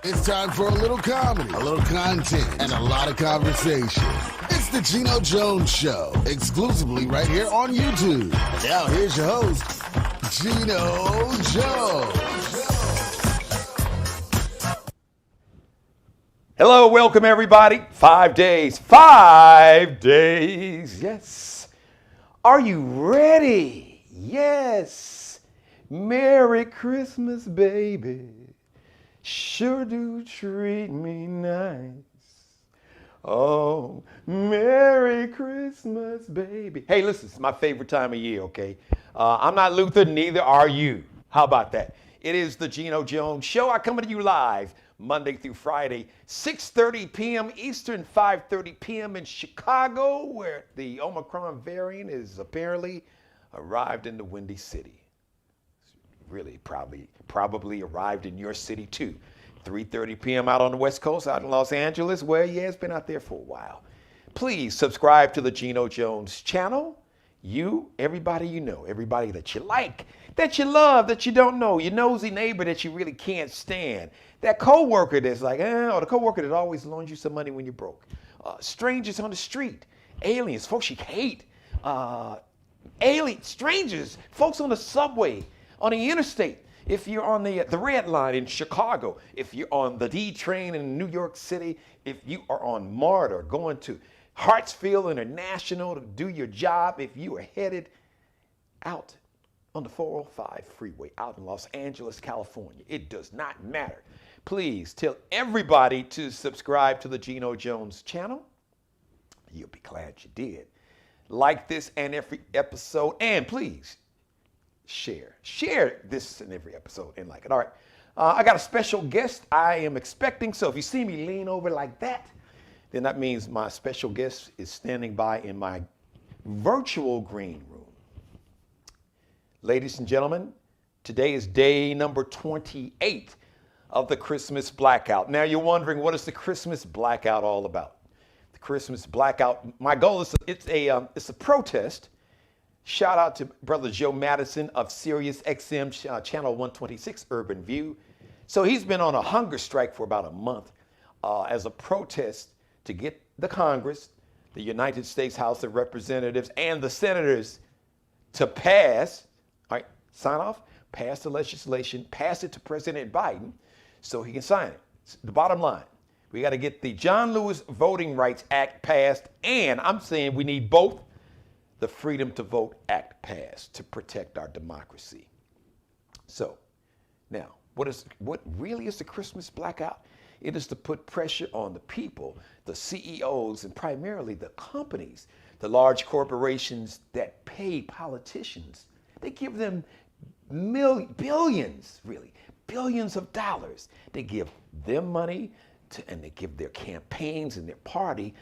It's time for a little comedy, a little content, and a lot of conversation. It's the Geno Jones Show, exclusively right here on YouTube. And now here's your host, Geno Jones. Hello, welcome everybody. 5 days, 5 days, yes. Are you ready? Yes. Merry Christmas, baby. Sure do treat me nice. Oh, Merry Christmas, baby. Hey, listen, it's my favorite time of year, okay? I'm not Luther, neither are you. How about that? It is the Geno Jones Show. I come to you live Monday through Friday, 6:30 p.m. Eastern, 5:30 p.m. in Chicago, where the Omicron variant is apparently arrived in the Windy City. Really probably arrived in your city too. 3:30 p.m. out on the West Coast, out in Los Angeles, where it's been out there for a while. Please subscribe to the Geno Jones channel. You, everybody you know, everybody that you like, that you love, that you don't know, your nosy neighbor that you really can't stand, that coworker that's like, or the coworker that always loans you some money when you're broke, strangers on the street, aliens, folks you hate, strangers, folks on the subway, on the interstate, if you're on the red line in Chicago, if you're on the D train in New York City, if you are on MARTA going to Hartsfield International to do your job, if you are headed out on the 405 freeway out in Los Angeles, California, it does not matter. Please tell everybody to subscribe to the Geno Jones channel. You'll be glad you did. Like this and every episode, and please, share this in every episode and like it. All right, I got a special guest I am expecting, so if you see me lean over like that, then that means my special guest is standing by in my virtual green room. Ladies and gentlemen, today is day number 28 of the Christmas Blackout. Now you're wondering, what is the Christmas Blackout all about? The Christmas Blackout, my goal is, it's a protest. Shout out to Brother Joe Madison of Sirius XM Channel 126 Urban View. So he's been on a hunger strike for about a month as a protest to get the Congress, the United States House of Representatives, and the senators to pass, all right, sign off, pass the legislation, pass it to President Biden so he can sign it. It's the bottom line, we got to get the John Lewis Voting Rights Act passed, and I'm saying we need both. The Freedom to Vote Act passed to protect our democracy. So now, what really is the Christmas Blackout? It is to put pressure on the people, the CEOs, and primarily the companies, the large corporations that pay politicians. They give them billions of dollars. They give them money and they give their campaigns and their party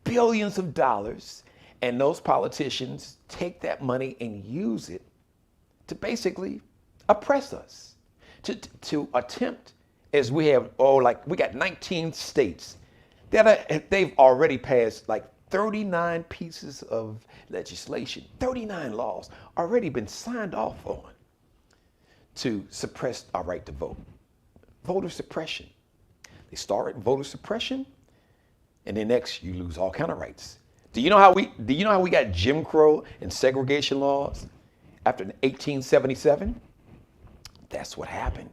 billions of dollars. And those politicians take that money and use it to basically oppress us, to attempt, as we have, we got 19 states that they've already passed like 39 pieces of legislation, 39 laws already been signed off on to suppress our right to vote. Voter suppression. They start at voter suppression, and then next you lose all kind of rights. Do you know how we got Jim Crow and segregation laws after 1877? That's what happened.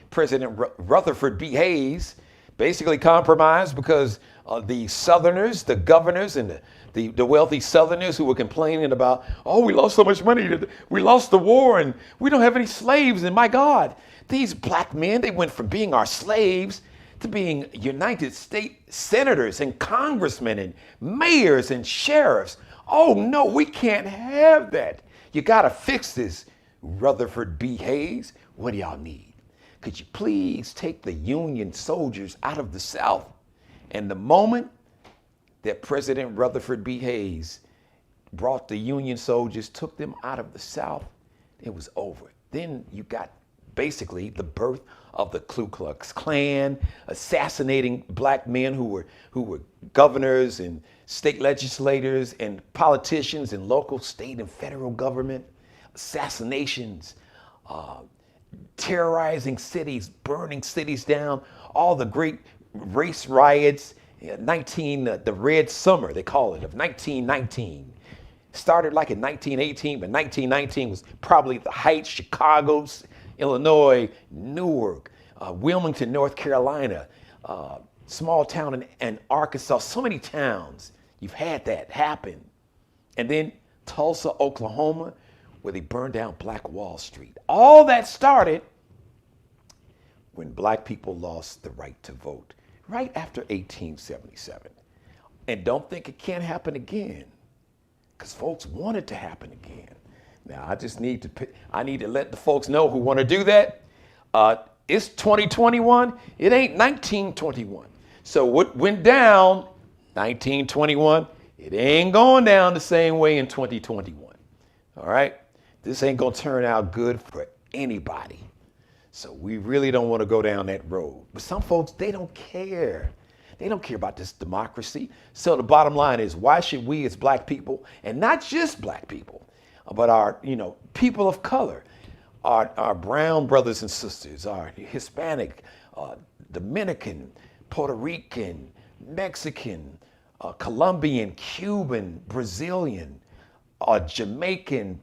President Rutherford B. Hayes basically compromised because the Southerners, the governors, and the wealthy Southerners who were complaining about, we lost so much money, we lost the war, and we don't have any slaves, and my God, these black men, they went from being our slaves to being United States senators and congressmen and mayors and sheriffs. Oh no, we can't have that. You gotta fix this. Rutherford B. Hayes, what do y'all need? Could you please take the Union soldiers out of the South? And the moment that President Rutherford B. Hayes brought the Union soldiers, took them out of the South, it was over. Then you got basically the birth of the Ku Klux Klan, assassinating black men who were governors and state legislators and politicians in local, state, and federal government, assassinations, terrorizing cities, burning cities down, all the great race riots, the Red Summer, they call it, of 1919. Started like in 1918, but 1919 was probably the height. Chicago, Illinois, Newark, Wilmington, North Carolina, small town in Arkansas, so many towns. You've had that happen. And then Tulsa, Oklahoma, where they burned down Black Wall Street. All that started when black people lost the right to vote, right after 1877. And don't think it can't happen again, because folks want it to happen again. Now, I need to let the folks know who want to do that. It's 2021. It ain't 1921. So what went down 1921, it ain't going down the same way in 2021. All right? This ain't going to turn out good for anybody. So we really don't want to go down that road. But some folks, they don't care. They don't care about this democracy. So the bottom line is, why should we as black people, and not just black people, but our, people of color, our brown brothers and sisters, our Hispanic, Dominican, Puerto Rican, Mexican, Colombian, Cuban, Brazilian, Jamaican,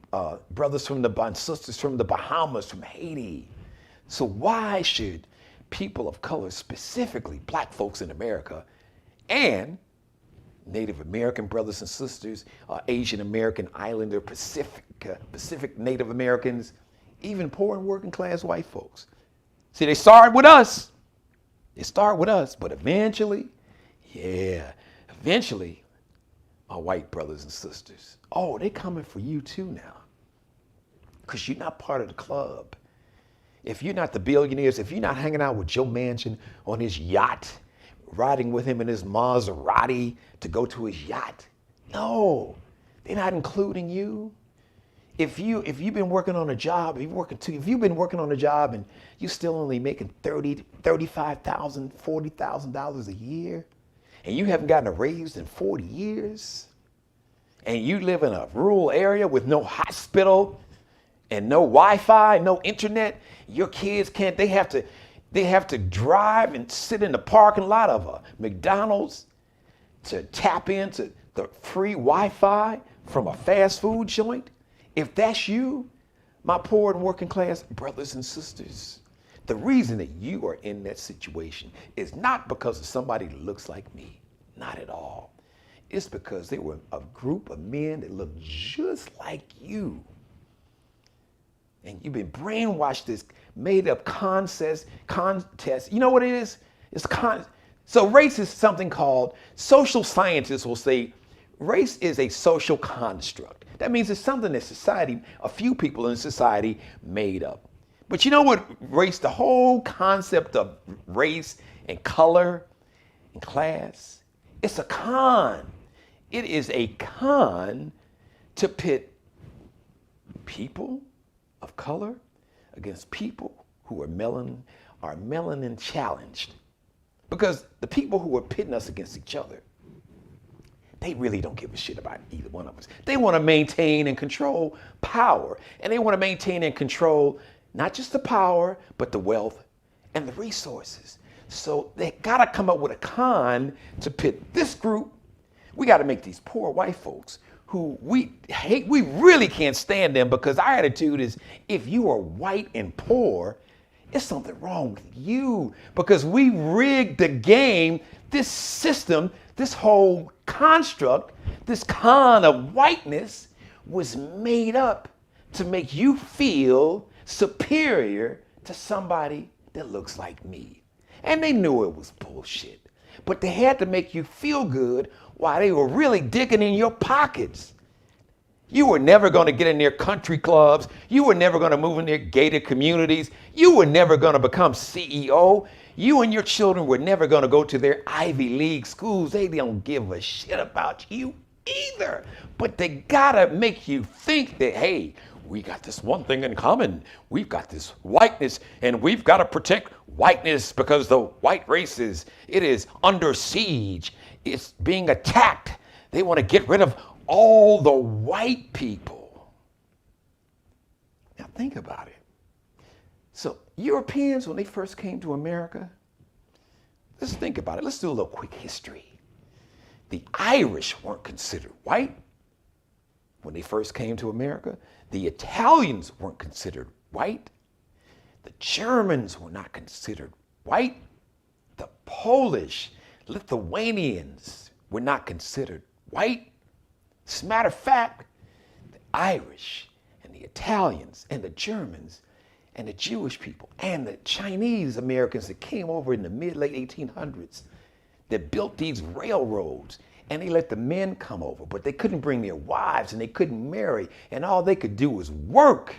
brothers and sisters from the Bahamas, from Haiti. So why should people of color, specifically black folks in America, and Native American brothers and sisters, Asian American, Islander, Pacific Native Americans, even poor and working class white folks. See, they started with us. But eventually, our white brothers and sisters, they're coming for you too now, because you're not part of the club. If you're not the billionaires, if you're not hanging out with Joe Manchin on his yacht, riding with him in his Maserati to go to his yacht, no, they're not including you. If you've been working on a job, if you've been working on a job and you're still only making $30,000, $35,000, $40,000 a year, and you haven't gotten a raise in 40 years, and you live in a rural area with no hospital and no Wi-Fi, no internet, your kids they have to drive and sit in the parking lot of a McDonald's to tap into the free Wi-Fi from a fast food joint. If that's you, my poor and working class brothers and sisters, the reason that you are in that situation is not because of somebody that looks like me, not at all. It's because they were a group of men that looked just like you. And you've been brainwashed this made up contest. You know what it is? So race is something called, social scientists will say, race is a social construct. That means it's something that society, a few people in society made up. But you know what race, the whole concept of race and color and class, it's a con. It is a con to pit people of color against people who are melanin challenged. Because the people who are pitting us against each other, they really don't give a shit about either one of us. They want to maintain and control power. And they want to maintain and control not just the power, but the wealth and the resources. So they got to come up with a con to pit this group. We got to make these poor white folks who we hate, we really can't stand them, because our attitude is, if you are white and poor, it's something wrong with you, because we rigged the game, this system, this whole construct, this con of whiteness was made up to make you feel superior to somebody that looks like me. And they knew it was bullshit, but they had to make you feel good while they were really digging in your pockets. You were never going to get in their country clubs. You were never going to move in their gated communities. You were never going to become CEO. You and your children were never going to go to their Ivy League schools. They don't give a shit about you either. But they got to make you think that, hey, we got this one thing in common. We've got this whiteness, and we've got to protect whiteness because the white race it is under siege. It's being attacked. They want to get rid of all the white people. Now think about it. So Europeans, when they first came to America, let's think about it. Let's do a little quick history. The Irish weren't considered white when they first came to America. The Italians weren't considered white. The Germans were not considered white. The Polish, Lithuanians were not considered white. As a matter of fact, the Irish and the Italians and the Germans and the Jewish people and the Chinese Americans that came over in the mid-late 1800s that built these railroads, and they let the men come over, but they couldn't bring their wives and they couldn't marry, and all they could do was work.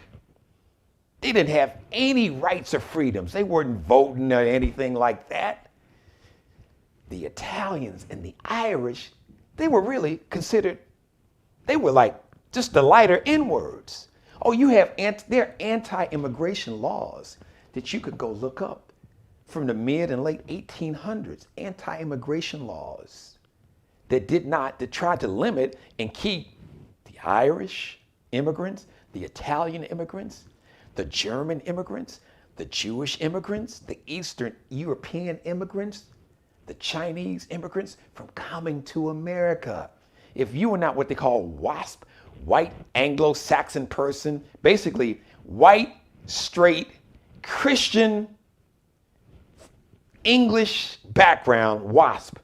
They didn't have any rights or freedoms. They weren't voting or anything like that. The Italians and the Irish, they were really considered, they were like just the lighter N-words. Oh, you have there are anti-immigration laws that you could go look up from the mid and late 1800s, anti-immigration laws that tried to limit and keep the Irish immigrants, the Italian immigrants, the German immigrants, the Jewish immigrants, the Eastern European immigrants, the Chinese immigrants from coming to America. If you were not what they call WASP, white Anglo-Saxon person, basically white, straight, Christian, English background, WASP.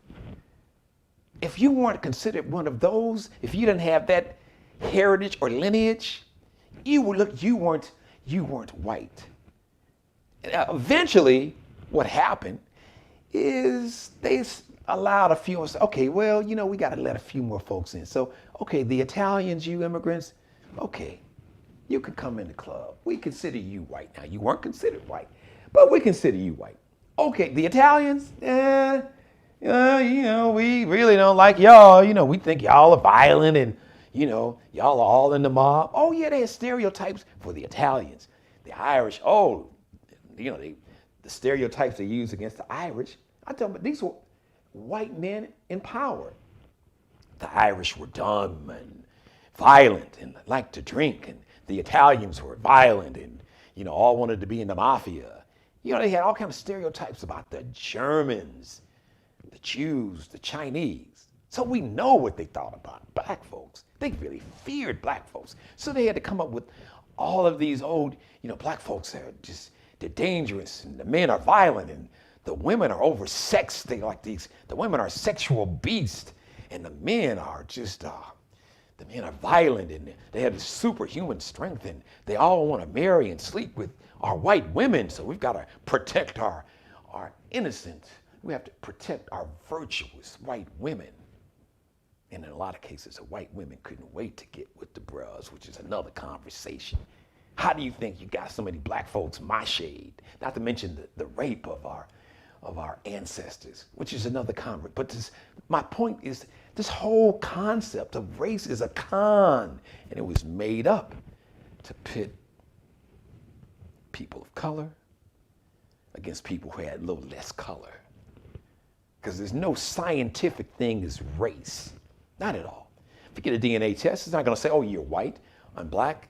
If you weren't considered one of those, if you didn't have that heritage or lineage, you weren't white. Eventually, what happened is they allowed a few, okay, well, we got to let a few more folks in. So, okay, the Italians, you immigrants, okay, you can come in the club. We consider you white. Now, you weren't considered white, but we consider you white. Okay, the Italians, we really don't like y'all. We think y'all are violent and, y'all are all in the mob. Oh, yeah, they have stereotypes for the Italians. The Irish, the stereotypes they use against the Irish. I tell them, these were white men in power. The Irish were dumb and violent and liked to drink, and the Italians were violent and, all wanted to be in the mafia. They had all kinds of stereotypes about the Germans, the Jews, the Chinese. So we know what they thought about black folks. They really feared black folks. So they had to come up with all of these old, black folks they're dangerous, and the men are violent, and the women are oversexed. The women are sexual beasts, and the men are violent, and they have this superhuman strength, and they all want to marry and sleep with our white women. So we've got to protect our innocent. We have to protect our virtuous white women. And in a lot of cases, the white women couldn't wait to get with the bros, which is another conversation. How do you think you got so many black folks my shade? Not to mention the rape of our ancestors, which is another conversation. But my point is, this whole concept of race is a con, and it was made up to pit people of color against people who had a little less color. Because there's no scientific thing as race. Not at all. If you get a DNA test, it's not going to say, oh, you're white, I'm black.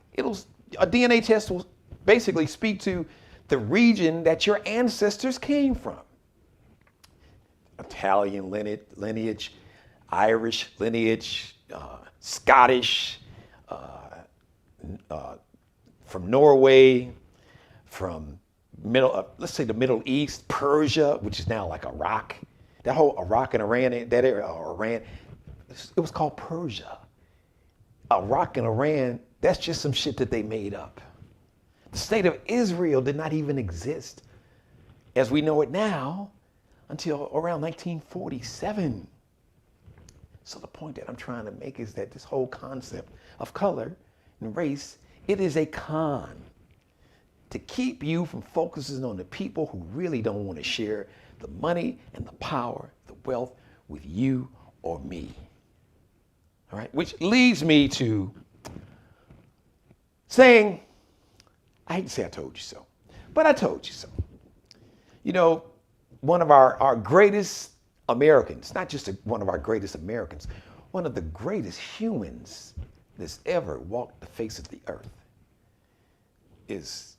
A DNA test will basically speak to the region that your ancestors came from. Italian lineage, Irish lineage, Scottish, from Norway, from let's say the Middle East, Persia, which is now like Iraq. That whole Iraq and Iran, that area, Iran, it was called Persia. Iraq and Iran, that's just some shit that they made up. The state of Israel did not even exist as we know it now until around 1947. So the point that I'm trying to make is that this whole concept of color and race, it is a con to keep you from focusing on the people who really don't want to share the money and the power, the wealth with you or me. All right, which leads me to saying, I hate to say I told you so, but I told you so. One of our greatest Americans, not just one of our greatest Americans, one of the greatest humans that's ever walked the face of the earth is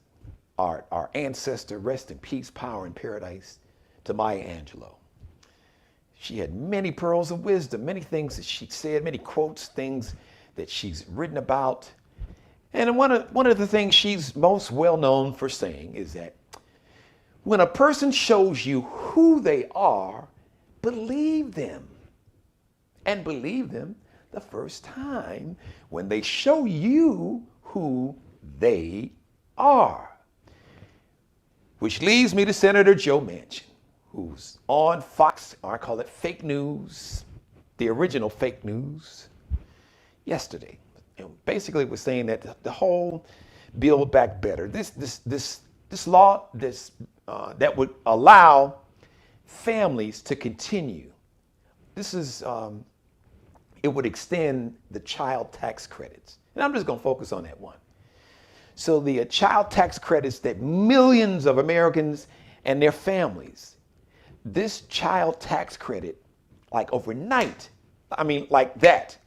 our ancestor, rest in peace, power in paradise, to Maya Angelou. She had many pearls of wisdom, many things that she said, many quotes, things that she's written about. And one of the things she's most well known for saying is that when a person shows you who they are, believe them. And believe them the first time when they show you who they are. Which leads me to Senator Joe Manchin, who's on Fox, or I call it fake news, the original fake news, yesterday. And basically was saying that the whole Build Back Better, this law that would allow families to continue. It would extend the child tax credits. And I'm just going to focus on that one. So the child tax credits that millions of Americans and their families, this child tax credit, like overnight, like that,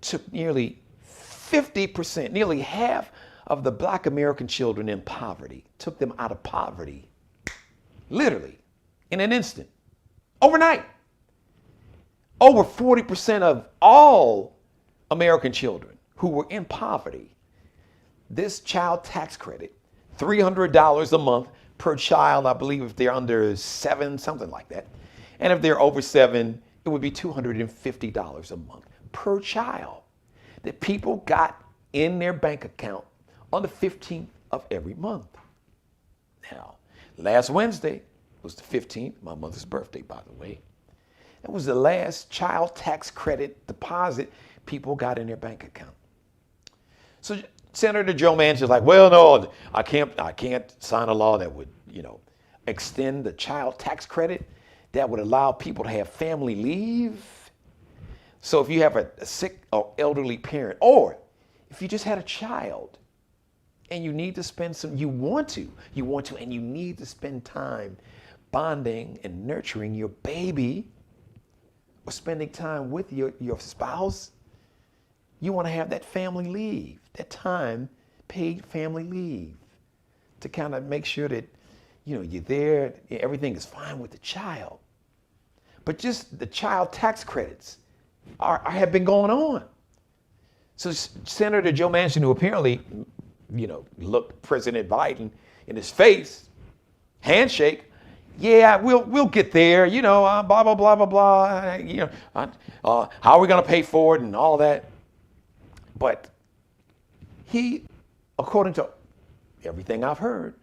took nearly 50%, nearly half of the Black American children in poverty, took them out of poverty, literally, in an instant, overnight. Over 40% of all American children who were in poverty, this child tax credit, $300 a month per child, I believe if they're under 7, something like that. And if they're over 7, it would be $250 a month per child that people got in their bank account on the 15th of every month. Now, last Wednesday was the 15th, my mother's birthday, by the way. That was the last child tax credit deposit people got in their bank account. So Senator Joe Manchin is like, well, no, I can't sign a law that would, extend the child tax credit that would allow people to have family leave. So if you have a sick or elderly parent, or if you just had a child and you need to spend you want to, and you need to spend time bonding and nurturing your baby, or spending time with your spouse, you want to have that family leave, that time paid family leave, to kind of make sure that, you're there, everything is fine with the child. But just the child tax credits have been going on. So Senator Joe Manchin, who apparently, looked President Biden in his face, handshake, yeah, we'll get there, blah, blah, blah, blah, blah, how are we going to pay for it and all that. But he, according to everything I've heard,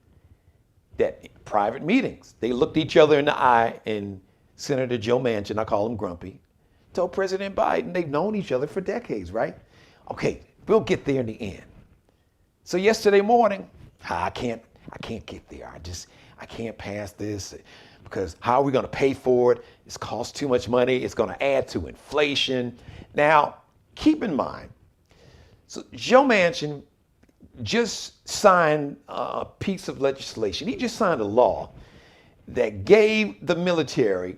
that private meetings, they looked each other in the eye, and Senator Joe Manchin, I call him Grumpy, told President Biden, they've known each other for decades, right? Okay, we'll get there in the end. So yesterday morning, I can't get there. I can't pass this because how are we going to pay for it? It's cost too much money. It's going to add to inflation. Now, keep in mind, so Joe Manchin just signed a piece of legislation. He just signed a law that gave the military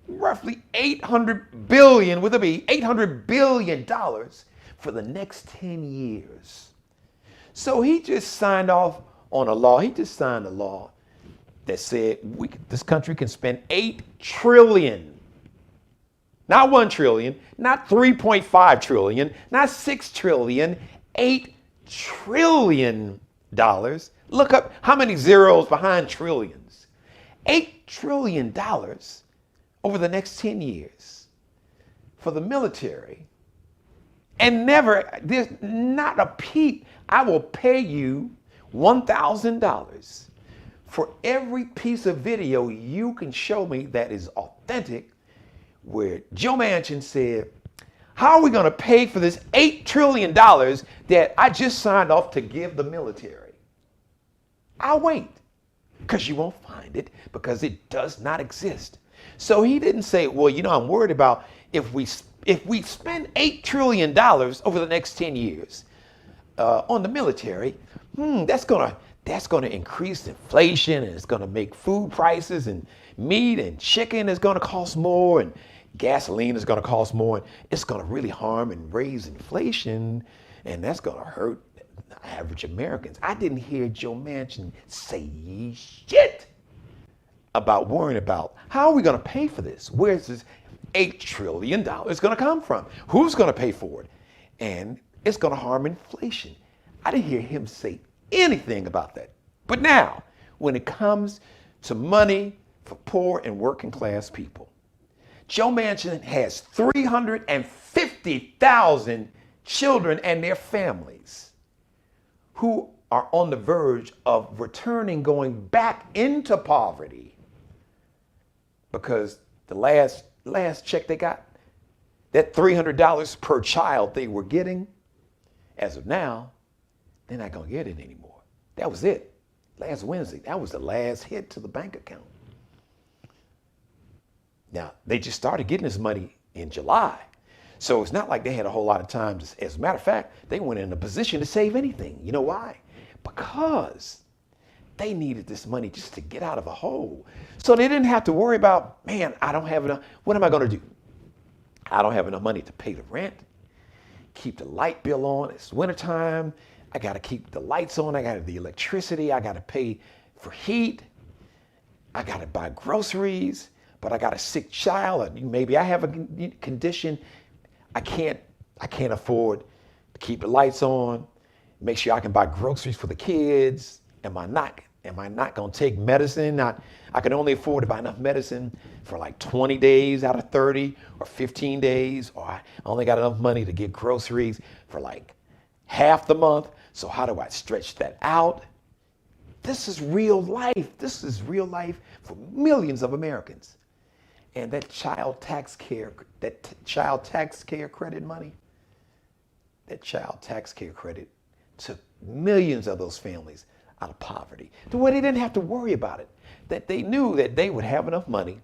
roughly $800 billion, with a B, $800 billion for the next 10 years. So he just signed off on a law. He just signed a law that said this country can spend $8 trillion. Not $1 trillion, not $3.5 trillion, not $6 trillion, $8 trillion. Look up how many zeros behind trillions. $8 trillion over the next 10 years for the military. And there's not a peep. I will pay you $1,000 for every piece of video you can show me that is authentic, where Joe Manchin said, how are we going to pay for this $8 trillion that I just signed off to give the military? I'll wait, because you won't find it, because it does not exist. So he didn't say, well, I'm worried about if we spend $8 trillion over the next 10 years on the military, that's going to increase inflation, and it's going to make food prices and meat and chicken is going to cost more, and gasoline is going to cost more. And it's going to really harm and raise inflation, and that's going to hurt average Americans. I didn't hear Joe Manchin say shit about worrying about how are we going to pay for this? Where's this $8 trillion going to come from? Who's going to pay for it? And it's going to harm inflation. I didn't hear him say anything about that. But now, when it comes to money for poor and working class people, Joe Manchin has 350,000 children and their families who are on the verge of going back into poverty because the last check they got, that $300 per child they were getting, as of now, they're not going to get it anymore. That was it. Last Wednesday, that was the last hit to the bank account. Now, they just started getting this money in July. So it's not like they had a whole lot of time. As a matter of fact, they weren't in a position to save anything. You know why? Because they needed this money just to get out of a hole. So they didn't have to worry about, man, I don't have enough. What am I going to do? I don't have enough money to pay the rent, keep the light bill on. It's wintertime. I got to keep the lights on. I got the electricity. I got to pay for heat. I got to buy groceries, but I got a sick child. Maybe I have a condition. I can't afford to keep the lights on, make sure I can buy groceries for the kids. Am I not going to take medicine? I can only afford to buy enough medicine for like 20 days out of 30 or 15 days, or I only got enough money to get groceries for like half the month. So how do I stretch that out? This is real life. This is real life for millions of Americans. And that child tax care credit money, that child tax care credit took millions of those families out of poverty to where they didn't have to worry about it, that they knew that they would have enough money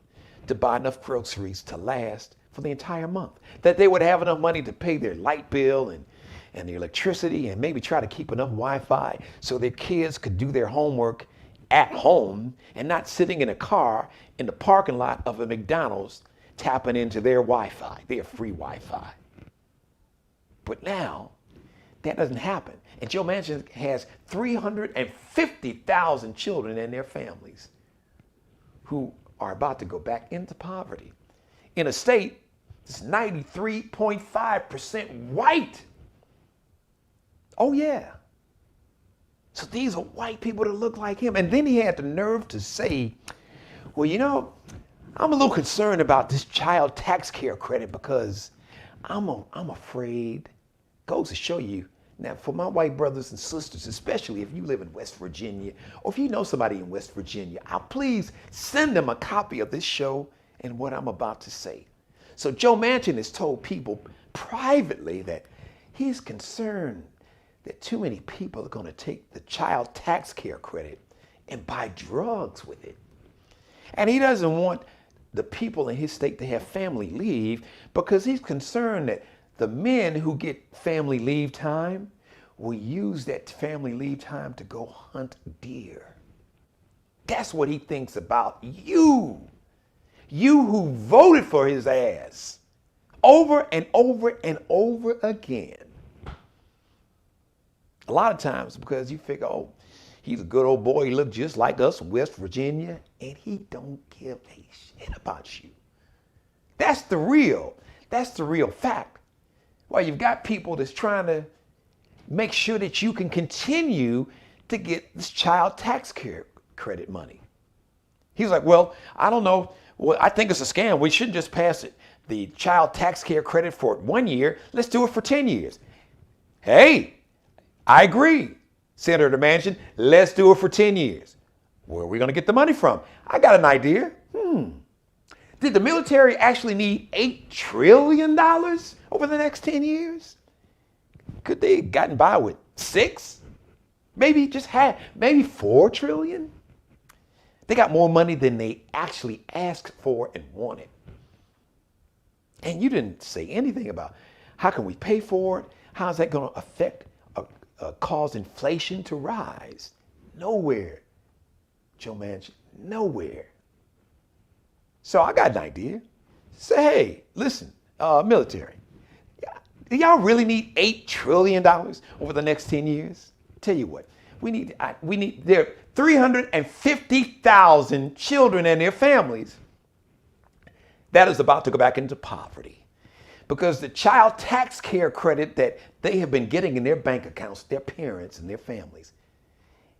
to buy enough groceries to last for the entire month, that they would have enough money to pay their light bill and their electricity and maybe try to keep enough Wi-Fi so their kids could do their homework at home and not sitting in a car in the parking lot of a McDonald's tapping into their Wi-Fi, their free Wi-Fi. But now, that doesn't happen. And Joe Manchin has 350,000 children and their families who are about to go back into poverty in a state that's 93.5% white. Oh, yeah. So these are white people that look like him. And then he had the nerve to say, well, you know, I'm a little concerned about this child tax care credit because I'm afraid. Goes to show you. Now, for my white brothers and sisters, especially if you live in West Virginia, or if you know somebody in West Virginia, please send them a copy of this show and what I'm about to say. So Joe Manchin has told people privately that he's concerned that too many people are going to take the child tax care credit and buy drugs with it. And he doesn't want the people in his state to have family leave because he's concerned that the men who get family leave time will use that family leave time to go hunt deer. That's what he thinks about you. You who voted for his ass over and over and over again. A lot of times because you figure, oh, he's a good old boy. He looked just like us in West Virginia, and he don't give a shit about you. That's the real fact. Well, you've got people that's trying to make sure that you can continue to get this child tax care credit money. He's like, well, I don't know. Well, I think it's a scam. We shouldn't just pass it, the child tax care credit for 1 year. Let's do it for 10 years. Hey, I agree, Senator Manchin. Let's do it for 10 years. Where are we going to get the money from? I got an idea. Did the military actually need $8 trillion over the next 10 years? Could they have gotten by with 6? Maybe just half, maybe 4 trillion? They got more money than they actually asked for and wanted. And you didn't say anything about how can we pay for it? How's that going to affect, cause inflation to rise? Nowhere, Joe Manchin, nowhere. So I got an idea. Say, hey, listen, military, do y'all really need $8 trillion over the next 10 years? Tell you what, there are 350,000 children and their families that is about to go back into poverty because the child tax care credit that they have been getting in their bank accounts, their parents and their families,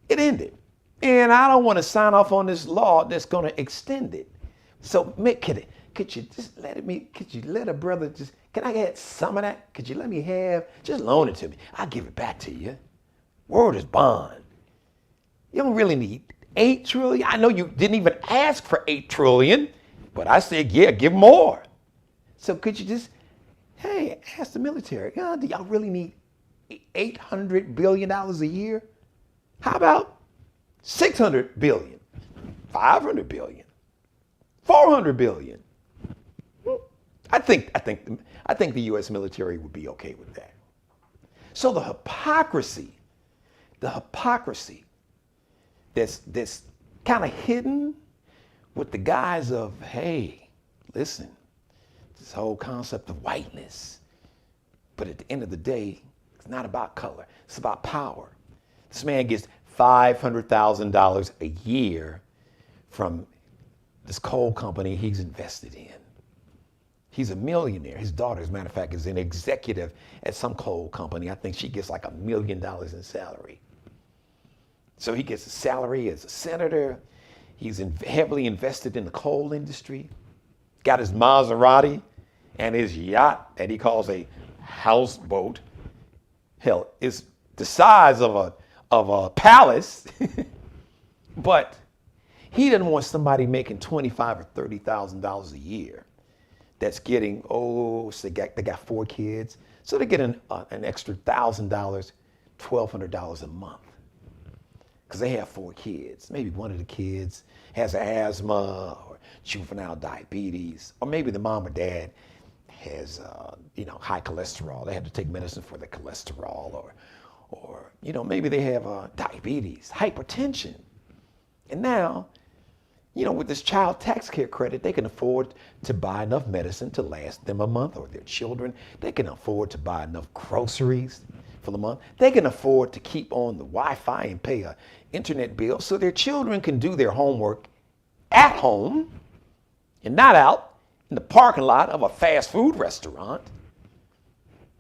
it ended. And I don't want to sign off on this law that's going to extend it. So, could you just could you let a brother can I get some of that? Could you let me just loan it to me? I'll give it back to you. Word is bond. You don't really need 8 trillion. I know you didn't even ask for 8 trillion, but I said, yeah, give more. So could you just, ask the military, do y'all really need $800 billion a year? How about 600 billion, 500 billion, 400 billion? I think the U.S. military would be okay with that. So the hypocrisy that's kind of hidden with the guise of, hey, listen, this whole concept of whiteness. But at the end of the day, it's not about color. It's about power. This man gets $500,000 a year from this coal company he's invested in. He's a millionaire. His daughter, as a matter of fact, is an executive at some coal company. I think she gets like $1 million in salary. So he gets a salary as a senator. He's heavily invested in the coal industry. Got his Maserati and his yacht that he calls a houseboat. Hell, it's the size of a palace. But he doesn't want somebody making $25,000 or $30,000 a year that's getting, so they got 4 kids. So they get an extra $1,000, $1,200 a month. Because they have 4 kids. Maybe one of the kids has asthma or juvenile diabetes, or maybe the mom or dad has, high cholesterol. They have to take medicine for their cholesterol, or maybe they have diabetes, hypertension. And now, with this child tax care credit, they can afford to buy enough medicine to last them a month, or their children. They can afford to buy enough groceries for the month. They can afford to keep on the Wi-Fi and pay an internet bill so their children can do their homework at home and not out in the parking lot of a fast food restaurant.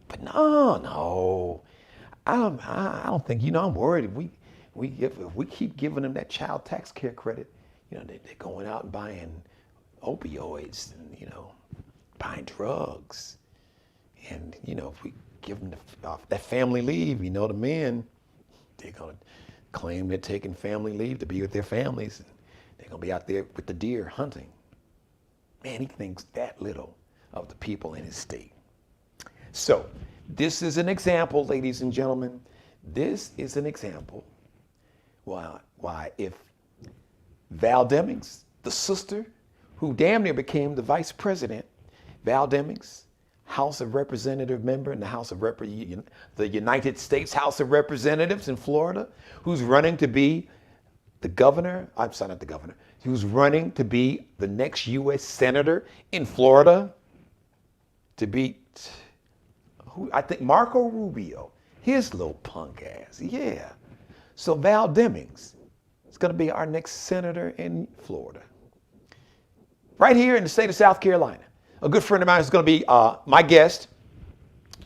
But no, I don't think, I'm worried if we keep giving them that child tax care credit, they're going out and buying opioids and, buying drugs. And, if we give them that family leave, the men, they're going to claim they're taking family leave to be with their families. And they're going to be out there with the deer hunting. Man, he thinks that little of the people in his state. So this is an example, ladies and gentlemen. This is an example why if Val Demings, the sister who damn near became the vice president, Val Demings, House of Representative member in the the United States House of Representatives in Florida, who's running to be the governor, I'm sorry, not the governor, who's running to be the next U.S. senator in Florida to beat, I think Marco Rubio, his little punk ass, yeah. So Val Demings is going to be our next senator in Florida. Right here in the state of South Carolina. A good friend of mine is going to be my guest.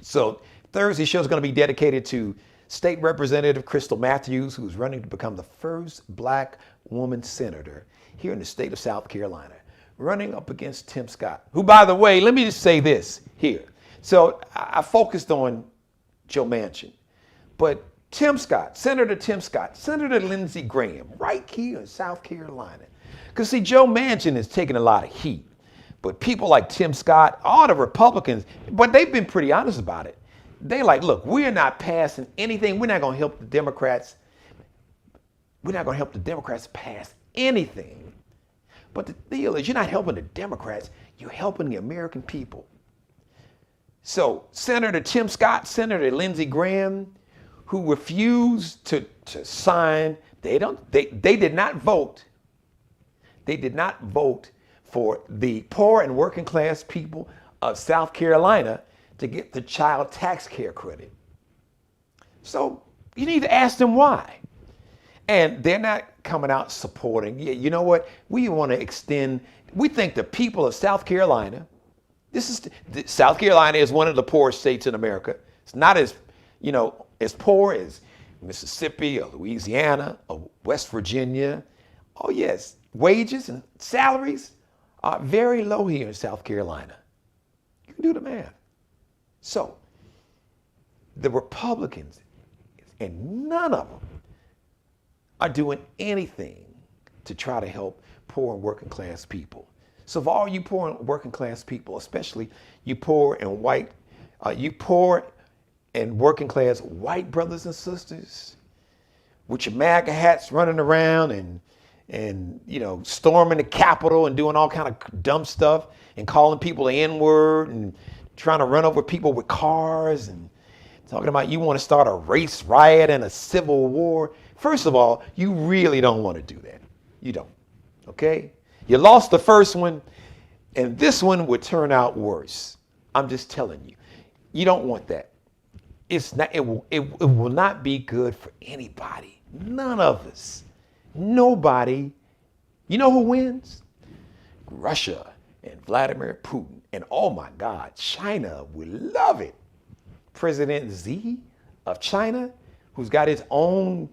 So Thursday's show is going to be dedicated to State Representative Crystal Matthews, who's running to become the first black woman senator here in the state of South Carolina, running up against Tim Scott, who, by the way, let me just say this here. So I focused on Joe Manchin, but Senator Tim Scott, Senator Lindsey Graham, right here in South Carolina. Because see, Joe Manchin is taking a lot of heat. But people like Tim Scott, all the Republicans, but they've been pretty honest about it. They like, look, we're not passing anything. We're not going to help the Democrats. We're not going to help the Democrats pass anything. But the deal is, you're not helping the Democrats. You're helping the American people. So Senator Tim Scott, Senator Lindsey Graham, who refused to sign, they did not vote. They did not vote for the poor and working class people of South Carolina to get the child tax care credit. So You need to ask them why. And they're not coming out supporting. Yeah, you know what? We want to extend. We think the people of South Carolina, South Carolina is one of the poorest states in America. It's not as, as poor as Mississippi or Louisiana or West Virginia. Oh yes, wages and salaries are very low here in South Carolina. You can do the math. So the Republicans, and none of them are doing anything to try to help poor and working class people. So for all you poor and working class people, especially you poor and working class white brothers and sisters with your MAGA hats running around and storming the Capitol and doing all kind of dumb stuff and calling people the N-word and trying to run over people with cars and talking about you want to start a race riot and a civil war. First of all, you really don't want to do that. You don't, okay? You lost the first one, and this one would turn out worse. I'm just telling you. You don't want that. It's not. It will not be good for anybody. None of us. Nobody. You know who wins? Russia and Vladimir Putin. And oh my God, China will love it. President Xi of China, who's got his own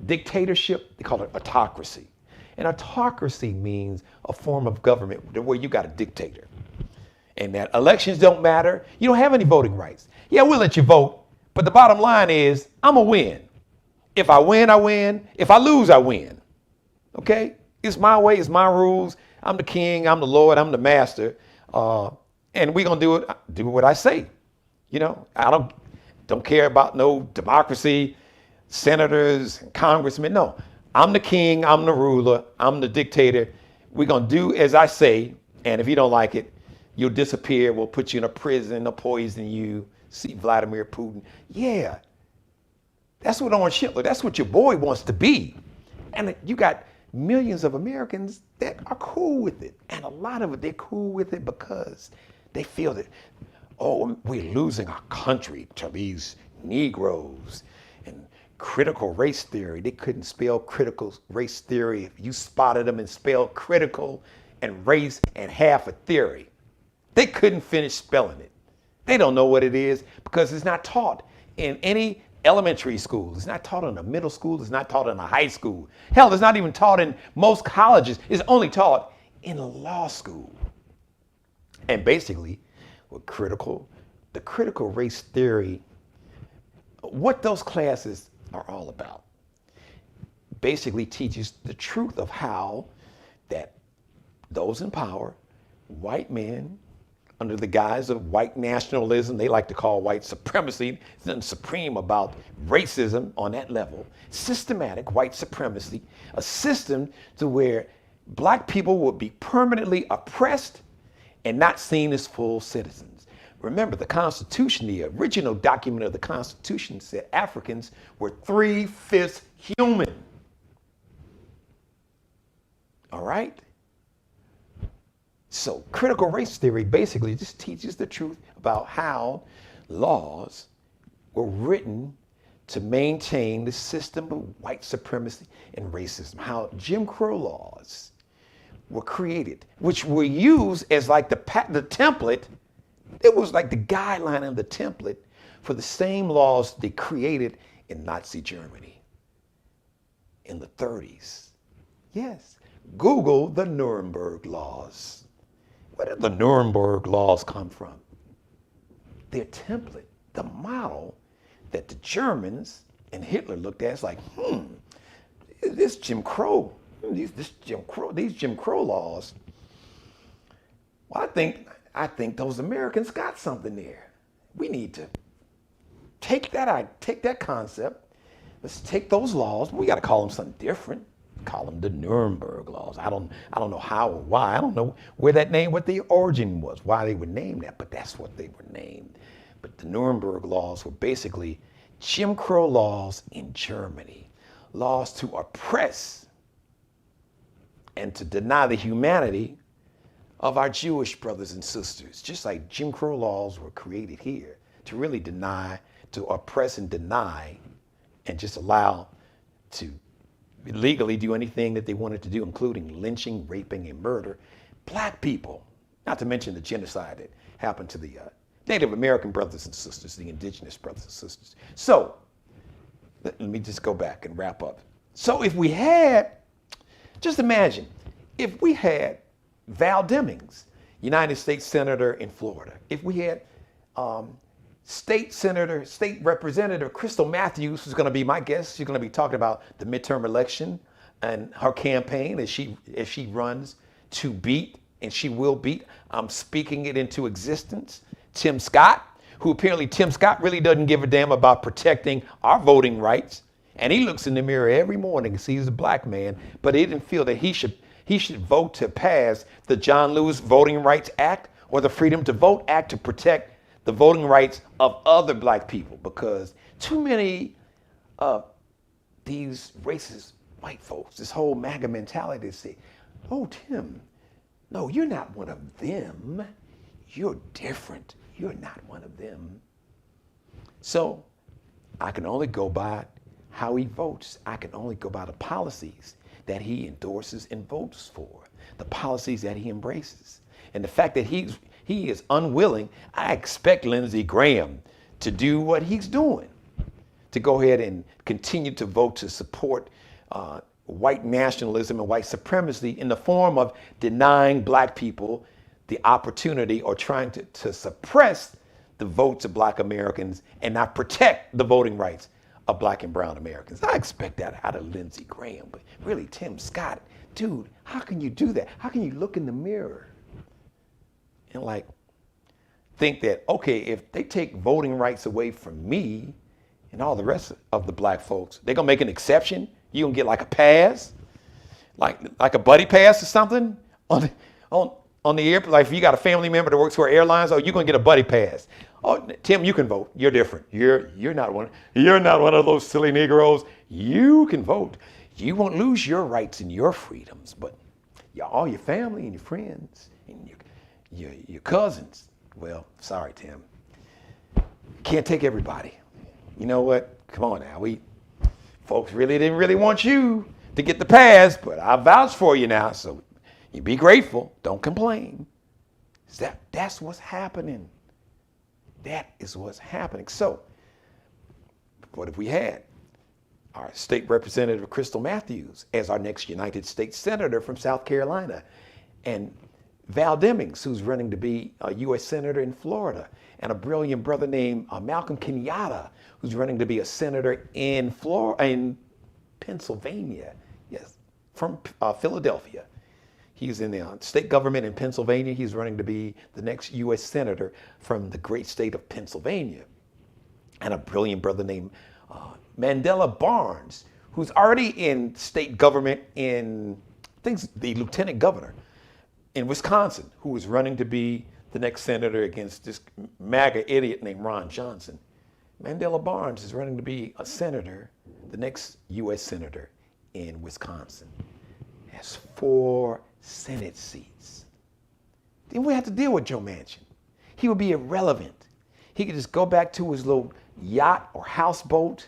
dictatorship, they call it autocracy. And autocracy means a form of government where you got a dictator. And that elections don't matter. You don't have any voting rights. Yeah, we'll let you vote. But the bottom line is, I'm going to win. If I win, I win. If I lose, I win. Okay? It's my way. It's my rules. I'm the king. I'm the Lord. I'm the master. And we're going to do what I say. I don't care about no democracy, senators, and congressmen. No, I'm the king, I'm the ruler, I'm the dictator. We're going to do as I say, and if you don't like it, you'll disappear. We'll put you in a prison, they'll poison you. See Vladimir Putin. Yeah, that's what Orange Hitler, that's what your boy wants to be. And you got millions of Americans that are cool with it. And a lot of it, they're cool with it because they feel that, oh, we're losing our country to these Negroes and critical race theory. They couldn't spell critical race theory if you spotted them and spelled critical and race and half a theory. They couldn't finish spelling it. They don't know what it is because it's not taught in any elementary school. It's not taught in a middle school. It's not taught in a high school. Hell, it's not even taught in most colleges. It's only taught in law school. And basically, the critical race theory, what those classes are all about, basically teaches the truth of how that those in power, white men, under the guise of white nationalism, they like to call white supremacy, there's nothing supreme about racism on that level, systematic white supremacy, a system to where black people will be permanently oppressed and not seen as full citizens. Remember, the Constitution, the original document of the Constitution said Africans were 3/5 human. All right? So critical race theory basically just teaches the truth about how laws were written to maintain the system of white supremacy and racism, how Jim Crow laws were created, which were used as like the template. It was like the guideline and the template for the same laws they created in Nazi Germany in the 30s. Yes, Google the Nuremberg laws. Where did the Nuremberg laws come from? Their template, the model that the Germans and Hitler looked at, it's like, this Jim Crow, these Jim Crow laws. Well, I think those Americans got something there. We need to take that concept. Let's take those laws. We got to call them something different. Call them the Nuremberg laws. I don't know how or why. I don't know where that name, what the origin was, why they were named that, but that's what they were named. But the Nuremberg laws were basically Jim Crow laws in Germany, laws to oppress and to deny the humanity of our Jewish brothers and sisters, just like Jim Crow laws were created here to really deny, to oppress and deny and just allow to legally do anything that they wanted to do, including lynching, raping, and murder black people, not to mention the genocide that happened to the Native American brothers and sisters, the indigenous brothers and sisters. So let me just go back and wrap up. So if we had, just imagine, if we had Val Demings, United States Senator in Florida, if we had State Representative Crystal Matthews, who's going to be my guest. She's going to be talking about the midterm election and her campaign as she runs to beat, and she will beat. I'm speaking it into existence. Tim Scott, who apparently Tim Scott really doesn't give a damn about protecting our voting rights, and he looks in the mirror every morning and sees a black man, but he didn't feel that he should vote to pass the John Lewis Voting Rights Act or the Freedom to Vote Act to protect the voting rights of other black people, because too many of these racist white folks, this whole MAGA mentality, say, oh, Tim, no, you're not one of them. You're different. You're not one of them. So I can only go by how he votes. I can only go by the policies that he endorses and votes for, the policies that he embraces. And the fact that he is unwilling, I expect Lindsey Graham to do what he's doing, to go ahead and continue to vote to support white nationalism and white supremacy in the form of denying black people the opportunity or trying to suppress the votes of black Americans and not protect the voting rights of black and brown Americans. I expect that out of Lindsey Graham, but really Tim Scott, dude, how can you do that? How can you look in the mirror and like think that, okay, if they take voting rights away from me and all the rest of the black folks, they're gonna make an exception? You gonna get like a pass, like a buddy pass or something on the airplane? Like if you got a family member that works for airlines, oh, you're gonna get a buddy pass. Oh, Tim, you can vote. You're different. You're not one of those silly Negroes. You can vote. You won't lose your rights and your freedoms, but all your family and your friends and your cousins. Well, sorry, Tim. Can't take everybody. You know what? Come on now. Folks really didn't really want you to get the pass, but I vouch for you now, so you be grateful. Don't complain. That's what's happening. That is what's happening. So, what if we had our State Representative Crystal Matthews as our next United States Senator from South Carolina, and Val Demings, who's running to be a U.S. Senator in Florida, and a brilliant brother named Malcolm Kenyatta, who's running to be a senator in Pennsylvania, yes, from Philadelphia. He's in the state government in Pennsylvania. He's running to be the next U.S. Senator from the great state of Pennsylvania. And a brilliant brother named Mandela Barnes, who's already in state government in, I think, the lieutenant governor in Wisconsin, who is running to be the next senator against this MAGA idiot named Ron Johnson. Mandela Barnes is running to be a senator, the next U.S. Senator in Wisconsin. Has 4 Senate seats. Then we have to deal with Joe Manchin. He would be irrelevant. He could just go back to his little yacht or houseboat,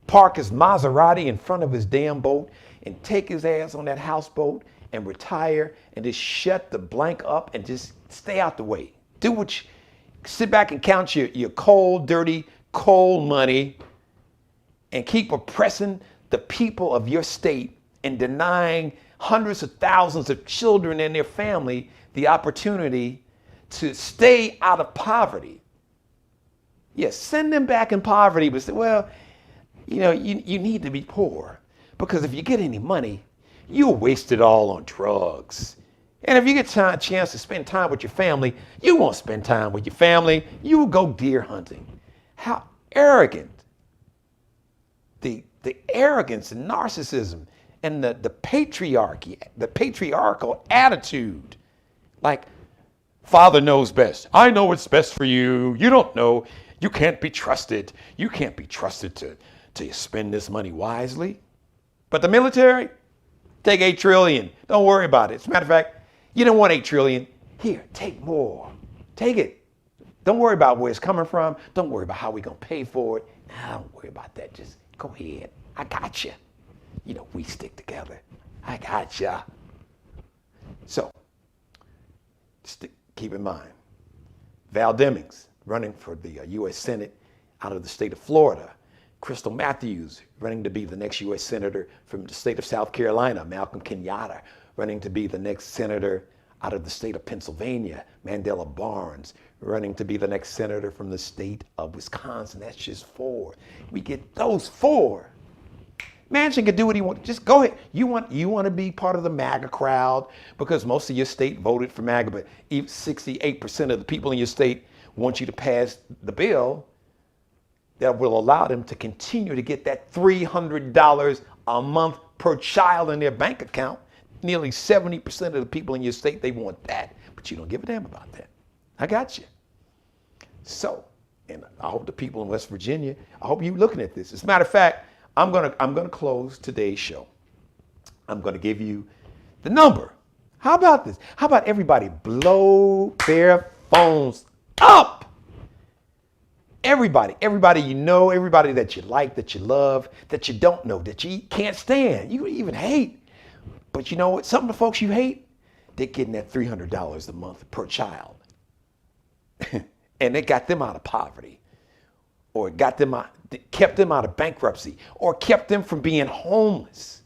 park his Maserati in front of his damn boat, and take his ass on that houseboat and retire and just shut the blank up and just stay out the way. Sit back and count your cold, dirty coal money and keep oppressing the people of your state and denying hundreds of thousands of children and their family the opportunity to stay out of poverty. Yes, send them back in poverty, but say, well, you need to be poor, because if you get any money, you'll waste it all on drugs. And if you get a chance to spend time with your family, you won't spend time with your family. You will go deer hunting. How arrogant. The arrogance and narcissism and the patriarchy, the patriarchal attitude. Like, Father knows best. I know what's best for you. You don't know. You can't be trusted. You can't be trusted to spend this money wisely. But the military, take $8 trillion. Don't worry about it. As a matter of fact, you don't want $8 trillion. Here, take more. Take it. Don't worry about where it's coming from. Don't worry about how we're going to pay for it. Nah, don't worry about that. Just go ahead. I got you. You know, we stick together. I got ya. So, keep in mind, Val Demings running for the U.S. Senate out of the state of Florida. Crystal Matthews running to be the next U.S. Senator from the state of South Carolina. Malcolm Kenyatta running to be the next senator out of the state of Pennsylvania. Mandela Barnes running to be the next senator from the state of Wisconsin. That's just 4. We get those 4. Manchin can do what he wants. Just go ahead. You want to be part of the MAGA crowd because most of your state voted for MAGA, but 68% of the people in your state want you to pass the bill that will allow them to continue to get that $300 a month per child in their bank account. Nearly 70% of the people in your state, they want that, but you don't give a damn about that. I got you. So, and I hope the people in West Virginia, I hope you're looking at this. As a matter of fact, I'm gonna close today's show. I'm gonna give you the number. How about this? How about everybody blow their phones up? Everybody you know, everybody that you like, that you love, that you don't know, that you can't stand, you even hate. But you know what? Some of the folks you hate, they're getting that $300 a month per child. And it got them out of poverty, or it got them out, kept them out of bankruptcy, or kept them from being homeless,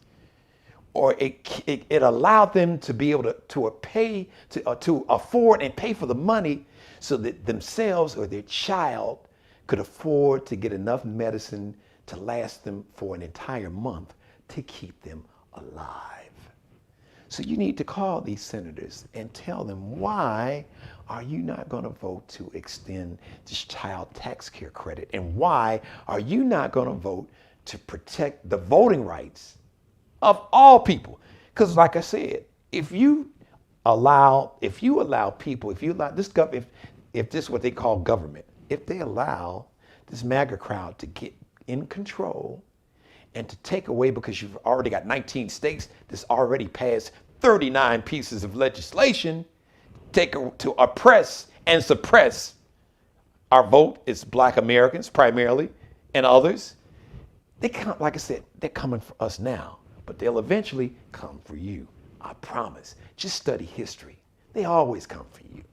or it allowed them to be able to afford and pay for the money so that themselves or their child could afford to get enough medicine to last them for an entire month to keep them alive. So you need to call these senators and tell them, why are you not going to vote to extend this child tax care credit? And why are you not going to vote to protect the voting rights of all people? Because like I said, if you allow people, if this is what they call government, if they allow this MAGA crowd to get in control and to take away, because you've already got 19 states that's already passed 39 pieces of legislation to oppress and suppress our vote. It's Black Americans primarily and others. They come, like I said, they're coming for us now, but they'll eventually come for you. I promise. Just study history. They always come for you.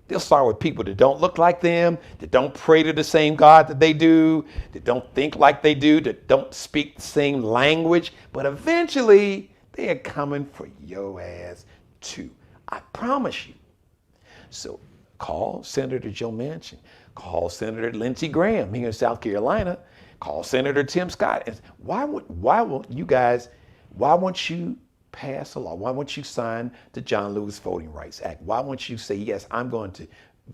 They'll start with people that don't look like them, that don't pray to the same God that they do, that don't think like they do, that don't speak the same language, but eventually they are coming for your ass too. I promise you. So call Senator Joe Manchin, call Senator Lindsey Graham here in South Carolina, call Senator Tim Scott. And why won't you pass a law? Why won't you sign the John Lewis Voting Rights Act? Why won't you say, yes, I'm going to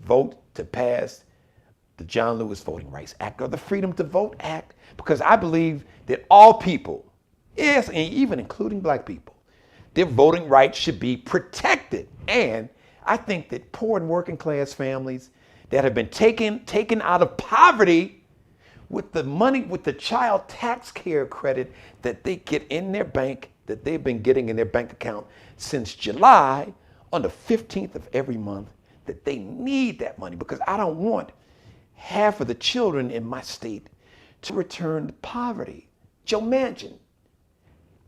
vote to pass the John Lewis Voting Rights Act or the Freedom to Vote Act? Because I believe that all people, yes, and even including Black people, their voting rights should be protected. And I think that poor and working class families that have been taken out of poverty with the money, with the child tax care credit that they get in their bank, that they've been getting in their bank account since July, on the 15th of every month, that they need that money, because I don't want half of the children in my state to return to poverty. Joe Manchin,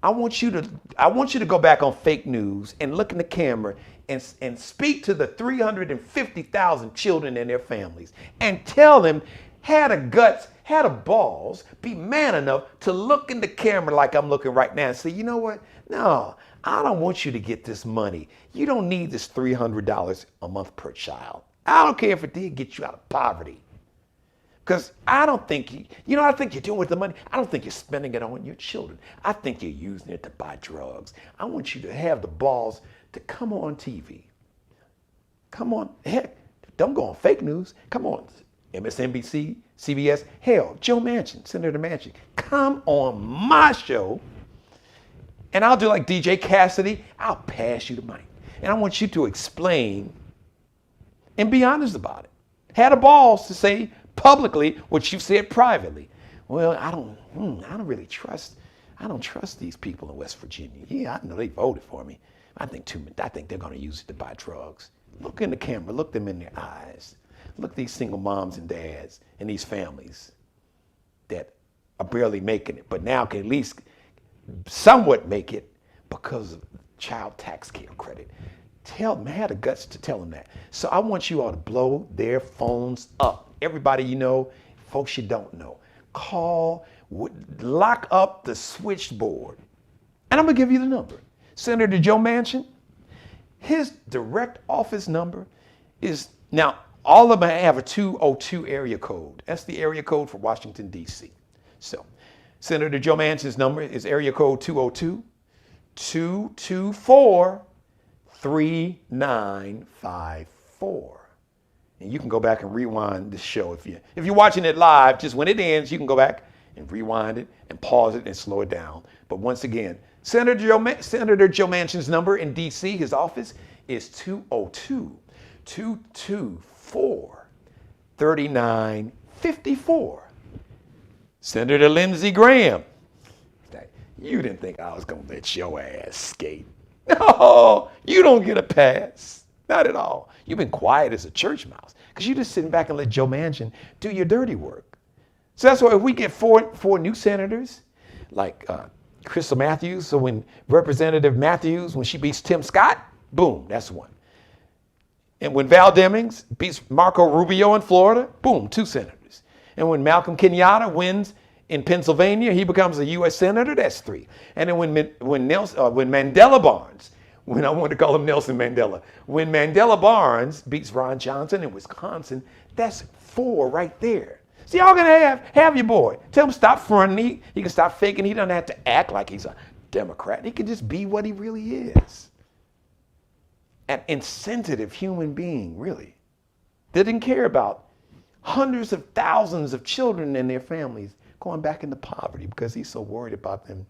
I want you to go back on fake news and look in the camera and speak to the 350,000 children and their families and tell them, had the guts, had the balls, be man enough to look in the camera like I'm looking right now and say, you know what? No, I don't want you to get this money. You don't need this $300 a month per child. I don't care if it did get you out of poverty. Because I don't think I think you're doing with the money. I don't think you're spending it on your children. I think you're using it to buy drugs. I want you to have the balls to come on TV. Come on, heck, don't go on fake news. Come on, MSNBC, CBS, hell, Joe Manchin, Senator Manchin, come on my show, and I'll do like DJ Cassidy. I'll pass you the mic, and I want you to explain and be honest about it. Have the balls to say publicly what you said privately. Well, I don't trust these people in West Virginia. Yeah, I know they voted for me. I think they're going to use it to buy drugs. Look in the camera, look them in their eyes. Look at these single moms and dads and these families that are barely making it, but now can at least somewhat make it because of child tax care credit. Tell them, I had the guts to tell them that. So I want you all to blow their phones up. Everybody you know, folks you don't know. Call, lock up the switchboard. And I'm gonna give you the number. Senator Joe Manchin, his direct office number is, now all of them have a 202 area code. That's the area code for Washington, D.C. So Senator Joe Manchin's number is area code 202-224-3954. And you can go back and rewind this show. If you're watching it live, just when it ends, you can go back and rewind it and pause it and slow it down. But once again, Senator Joe Manchin's number in D.C., his office, is 202-224-3954. Senator Lindsey Graham, you didn't think I was going to let your ass skate. No, you don't get a pass. Not at all. You've been quiet as a church mouse because you're just sitting back and let Joe Manchin do your dirty work. So that's why if we get four new senators, like Crystal Matthews, so when Representative Matthews, when she beats Tim Scott, boom, that's one. And when Val Demings beats Marco Rubio in Florida, boom, 2 senators. And when Malcolm Kenyatta wins in Pennsylvania, he becomes a U.S. senator, that's 3. And then when Mandela Barnes, when I want to call him Nelson Mandela, when Mandela Barnes beats Ron Johnson in Wisconsin, that's 4 right there. So y'all gonna have your boy. Tell him stop fronting. He can stop faking. He doesn't have to act like he's a Democrat. He can just be what he really is. An insensitive human being, really. That didn't care about hundreds of thousands of children and their families going back into poverty because he's so worried about them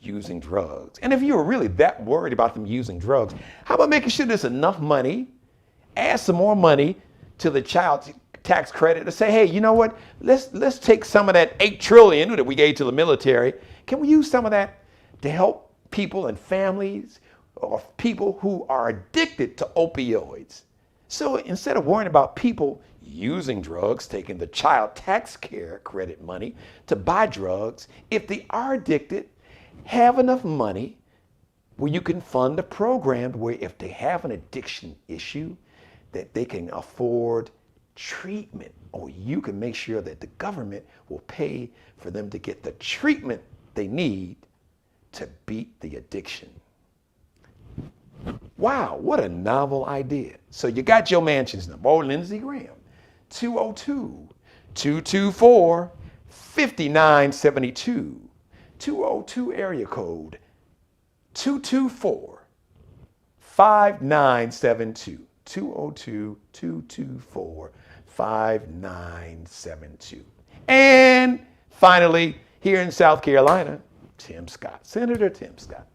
using drugs. And if you were really that worried about them using drugs, how about making sure there's enough money, add some more money to the child tax credit to say, hey, you know what? Let's take some of that $8 trillion that we gave to the military. Can we use some of that to help people and families or people who are addicted to opioids? So instead of worrying about people using drugs, taking the child tax care credit money to buy drugs, if they are addicted, have enough money where you can fund a program where if they have an addiction issue, that they can afford treatment, or you can make sure that the government will pay for them to get the treatment they need to beat the addiction. Wow, what a novel idea. So you got Joe Manchin's number, or Lindsey Graham, 202-224-5972. 202 area code 224-5972. 202-224-5972. And finally, here in South Carolina, Tim Scott, Senator Tim Scott.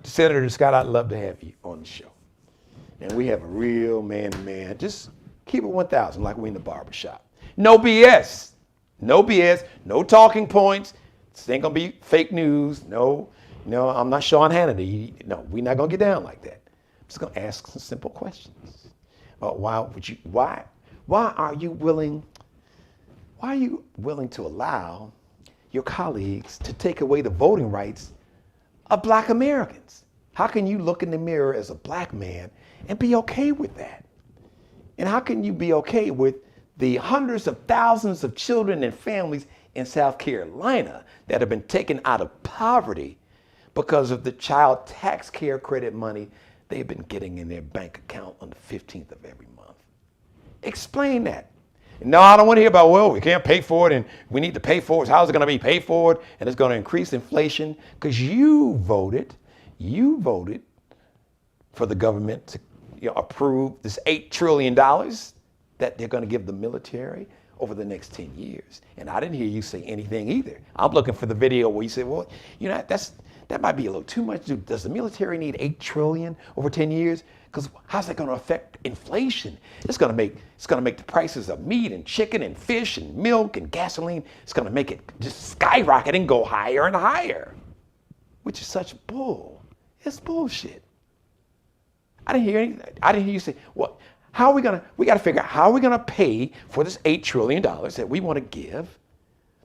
Senator Scott, I'd love to have you on the show. And we have a real man-to-man. Just keep it 1,000 like we in the barbershop. No BS. No BS, no talking points. This ain't gonna be fake news. No, I'm not Sean Hannity. No, we're not gonna get down like that. I'm just gonna ask some simple questions. Why are you willing to allow your colleagues to take away the voting rights of Black Americans? How can you look in the mirror as a Black man and be okay with that? And how can you be okay with the hundreds of thousands of children and families in South Carolina that have been taken out of poverty because of the child tax care credit money they've been getting in their bank account on the 15th of every month? Explain that. No, I don't want to hear about, well, we can't pay for it and we need to pay for it. How's it going to be paid for? And it's going to increase inflation because you voted for the government to approve this $8 trillion that they're going to give the military over the next 10 years. And I didn't hear you say anything either. I'm looking for the video where you say, well, that might be a little too much. Does the military need $8 trillion over 10 years? Because how's that going to affect inflation? It's going to make the prices of meat and chicken and fish and milk and gasoline, it's going to make it just skyrocket and go higher and higher, which is such bull. It's bullshit. I didn't hear you say, well, we got to figure out how we're going to pay for this $8 trillion that we want to give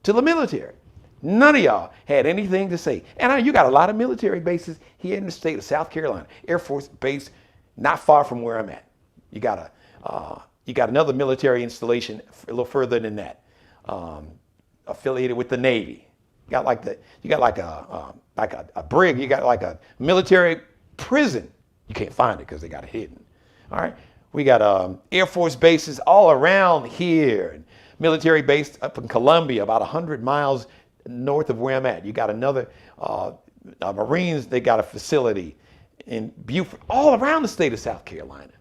to the military. None of y'all had anything to say. And you got a lot of military bases here in the state of South Carolina. Air Force Base, not far from where I'm at. You got another military installation a little further than that, affiliated with the Navy. You got like a brig. You got like a military prison. You can't find it because they got it hidden. All right. We got Air Force bases all around here, and military base up in Columbia, about 100 miles north of where I'm at. You got another Marines. They got a facility in Beaufort, all around the state of South Carolina.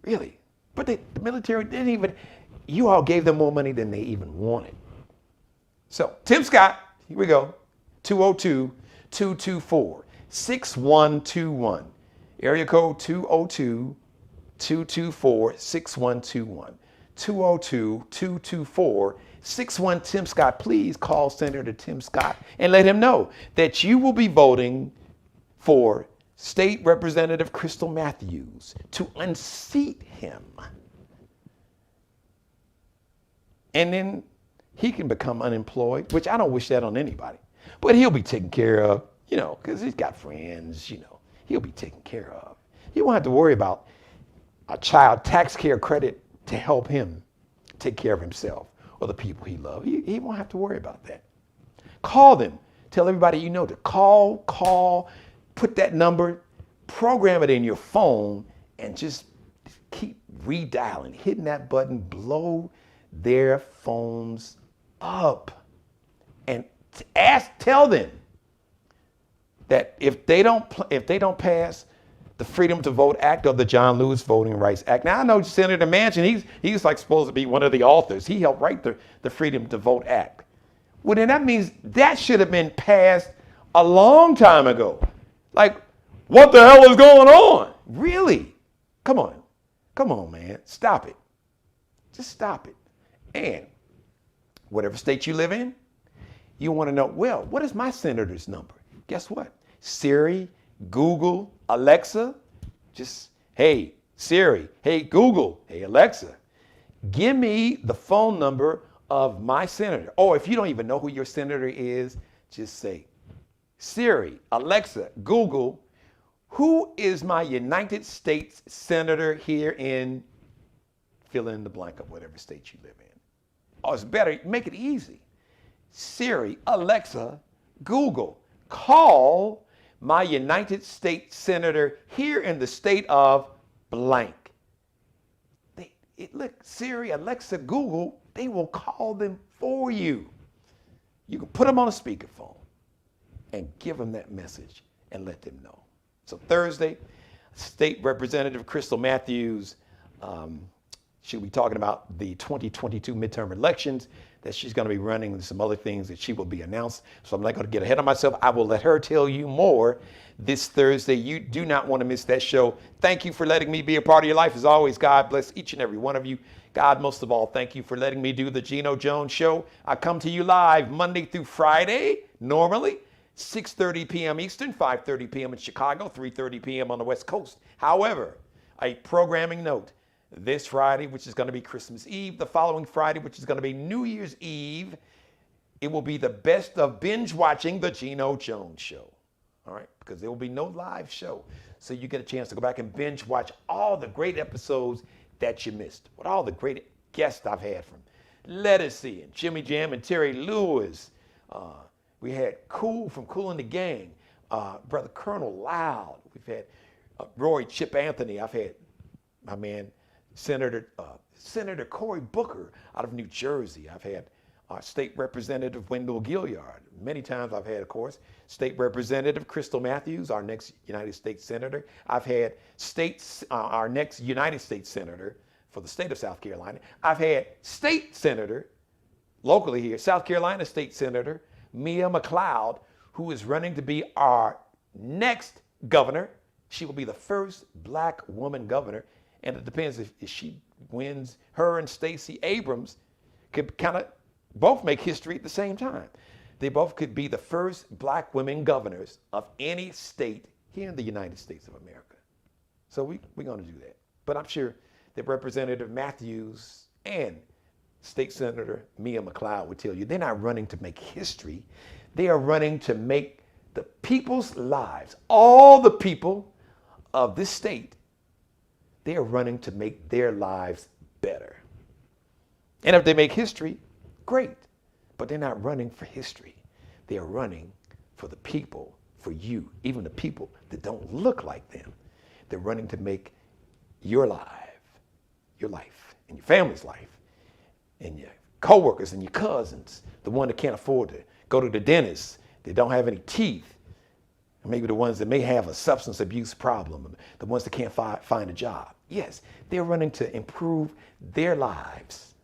Really, but the military didn't even. You all gave them more money than they even wanted. So Tim Scott, here we go. 202-224-6121. Area code 202-224-6121. 202-224-61. Tim Scott, please call Senator Tim Scott and let him know that you will be voting for State Representative Crystal Matthews to unseat him. And then he can become unemployed, which I don't wish that on anybody. But he'll be taken care of, because he's got friends, he'll be taken care of. He won't have to worry about a child tax care credit to help him take care of himself or the people he loves. He won't have to worry about that. Call them. Tell everybody to call, put that number, program it in your phone, and just keep redialing, hitting that button, blow their phones up. And tell them that if they don't pass the Freedom to Vote Act or the John Lewis Voting Rights Act. Now I know Senator Manchin, he's like supposed to be one of the authors. He helped write the Freedom to Vote Act. Well, then that means that should have been passed a long time ago. Like, what the hell is going on? Really? Come on, man, stop it. Just stop it. And whatever state you live in, you want to know, well, what is my senator's number? Guess what? Siri, Google, Alexa, just, hey, Siri, hey, Google, hey, Alexa, give me the phone number of my senator. Or if you don't even know who your senator is, just say, Siri, Alexa, Google, who is my United States senator here in, fill in the blank of whatever state you live in. Or it's better, make it easy. Siri, Alexa, Google, call my United States senator here in the state of blank. Look, Siri, Alexa, Google, they will call them for you. You can put them on a speakerphone and give them that message and let them know. So Thursday, State Representative Crystal Matthews, she'll be talking about the 2022 midterm elections that she's going to be running, and some other things that she will be announced. So I'm not going to get ahead of myself. I will let her tell you more this Thursday. You do not want to miss that show. Thank you for letting me be a part of your life. As always, God bless each and every one of you. God, most of all, thank you for letting me do the Geno Jones Show. I come to you live Monday through Friday, normally, 6:30 p.m. Eastern, 5:30 p.m. in Chicago, 3:30 p.m. on the West Coast. However, a programming note. This Friday, which is going to be Christmas Eve, the following Friday, which is going to be New Year's Eve, it will be the best of binge watching the Geno Jones Show. All right, because there will be no live show. So you get a chance to go back and binge watch all the great episodes that you missed. With all the great guests I've had from Lettucey and Jimmy Jam and Terry Lewis. We had Cool from Cool and the Gang, Brother Colonel Loud. We've had Roy Chip Anthony. I've had my man, Senator Cory Booker out of New Jersey. I've had State Representative Wendell Gilliard. Many times I've had, of course, State Representative Crystal Matthews, our next United States Senator. I've had our next United States Senator for the state of South Carolina. I've had State Senator, locally here, South Carolina State Senator Mia McLeod, who is running to be our next governor. She will be the first Black woman governor. And it depends if she wins. Her and Stacey Abrams could kind of both make history at the same time. They both could be the first Black women governors of any state here in the United States of America. So we're going to do that. But I'm sure that Representative Matthews and State Senator Mia McLeod would tell you they're not running to make history. They are running to make the people's lives, all the people of this state, they are running to make their lives better. And if they make history, great. But they're not running for history. They are running for the people, for you, even the people that don't look like them. They're running to make your life, and your family's life, and your coworkers and your cousins, the one that can't afford to go to the dentist, they don't have any teeth, maybe the ones that may have a substance abuse problem, the ones that can't find a job. Yes, they're running to improve their lives.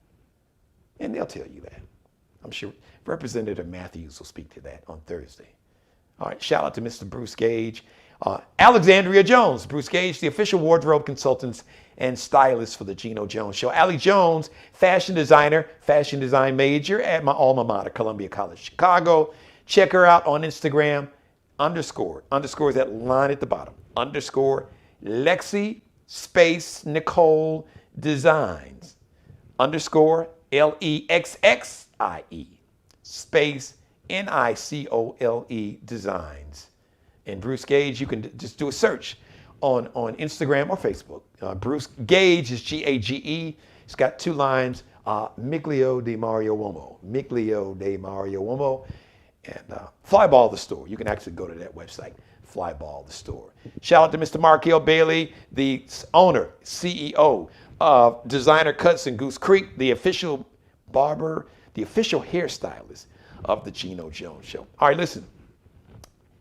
And they'll tell you that. I'm sure Representative Matthews will speak to that on Thursday. All right, shout out to Mr. Bruce Gage. Alexandria Jones, Bruce Gage, the official wardrobe consultants and stylist for the Geno Jones Show. Allie Jones, fashion designer, fashion design major at my alma mater, Columbia College, Chicago. Check her out on Instagram, underscore is that line at the bottom, underscore Lexi space Nicole Designs, underscore LEXXIE space NICOLE Designs. And Bruce Gage, you can just do a search on Instagram or Facebook. Bruce Gage is Gage. It's got two lines, Miglio de Mario Uomo, and Flyball the Store. You can actually go to that website, Flyball the Store. Shout out to Mr. Markel Bailey, the owner, CEO of Designer Cuts in Goose Creek, the official barber, the official hairstylist of the Geno Jones Show. All right, listen.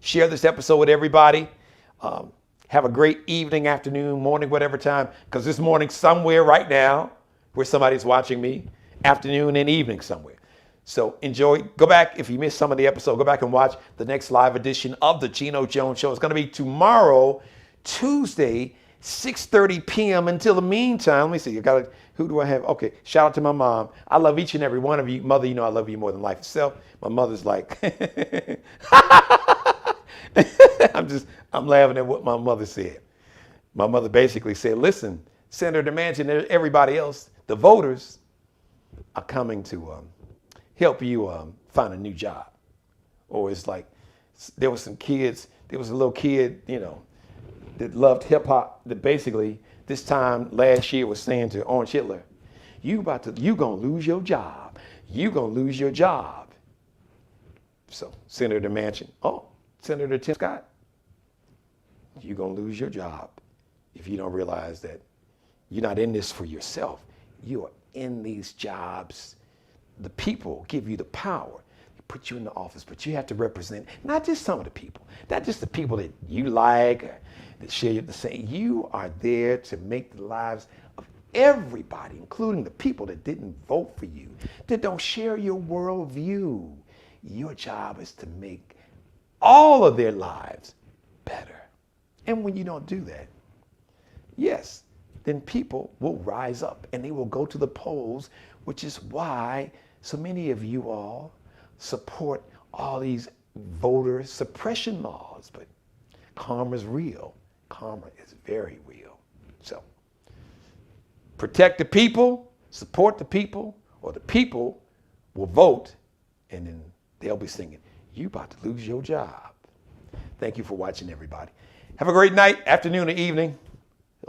Share this episode with everybody. Have a great evening, afternoon, morning, whatever time, because this morning somewhere right now where somebody's watching me, afternoon and evening somewhere. So enjoy. Go back, if you missed some of the episode, go back and watch the next live edition of the Geno Jones Show. It's going to be tomorrow, Tuesday, 6:30 p.m. Until the meantime, let me see. Who do I have? Okay, shout out to my mom. I love each and every one of you. Mother, you know I love you more than life itself. My mother's like, I'm laughing at what my mother said. My mother basically said, listen, Senator Manchin and everybody else, the voters are coming to help you find a new job. Or it's like, there was a little kid, that loved hip hop that basically this time last year was saying to Orange Hitler, you gonna lose your job. You gonna lose your job. So Senator Manchin, Senator Tim Scott, you're going to lose your job if you don't realize that you're not in this for yourself. You are in these jobs. The people give you the power. They put you in the office, but you have to represent not just some of the people, not just the people that you like or that share the same. You are there to make the lives of everybody, including the people that didn't vote for you, that don't share your worldview. Your job is to make all of their lives better. And when you don't do that, yes, then people will rise up and they will go to the polls, which is why so many of you all support all these voter suppression laws. But karma is real. Karma is very real. So protect the people, support the people, or the people will vote and then they'll be singing, you about to lose your job. Thank you for watching, everybody. Have a great night, afternoon, or evening.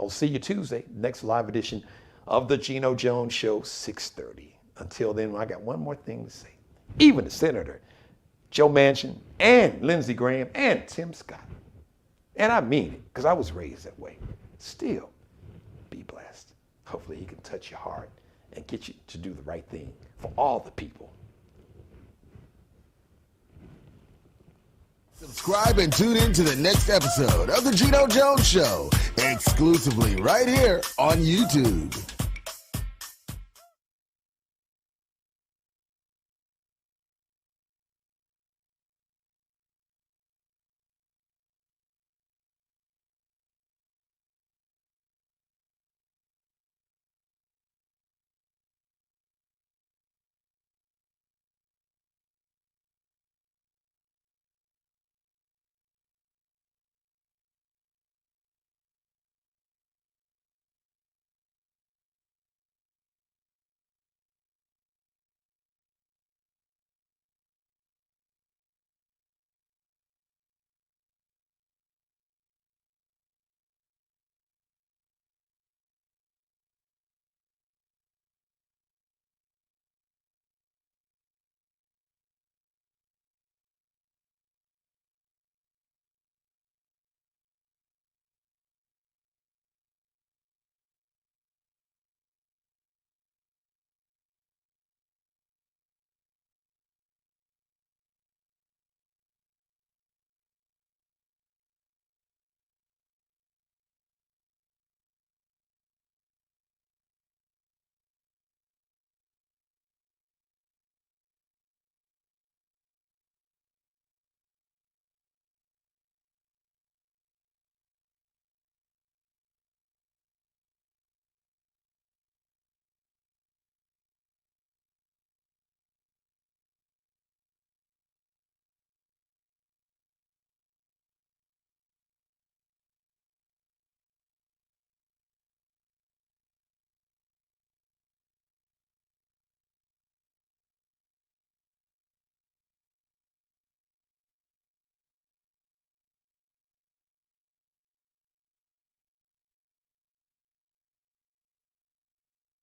I'll see you Tuesday, next live edition of the Geno Jones Show, 6:30. Until then, I got one more thing to say. Even the Senator Joe Manchin and Lindsey Graham and Tim Scott, and I mean it because I was raised that way, still be blessed. Hopefully he can touch your heart and get you to do the right thing for all the people. Subscribe and tune in to the next episode of the Geno Jones Show, exclusively right here on YouTube.